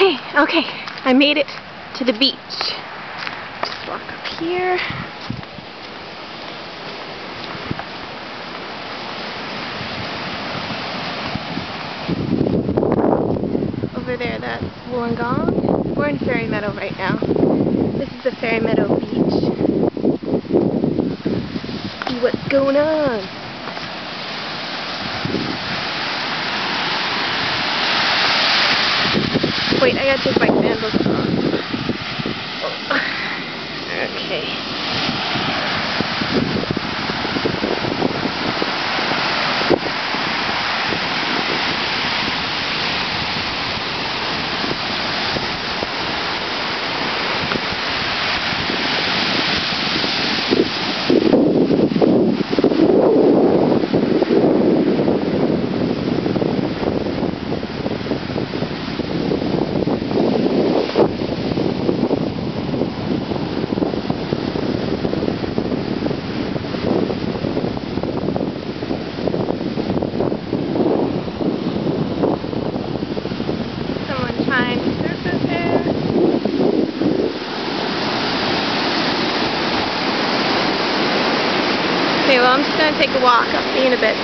Hey, okay, I made it to the beach. Just walk up here. Over there, that's Wollongong. We're in Fairy Meadow right now. This is the Fairy Meadow beach. See what's going on. Wait, I gotta take my sandals off. Oh. Okay. Okay, well, I'm just going to take a walk. I'll see you in a bit.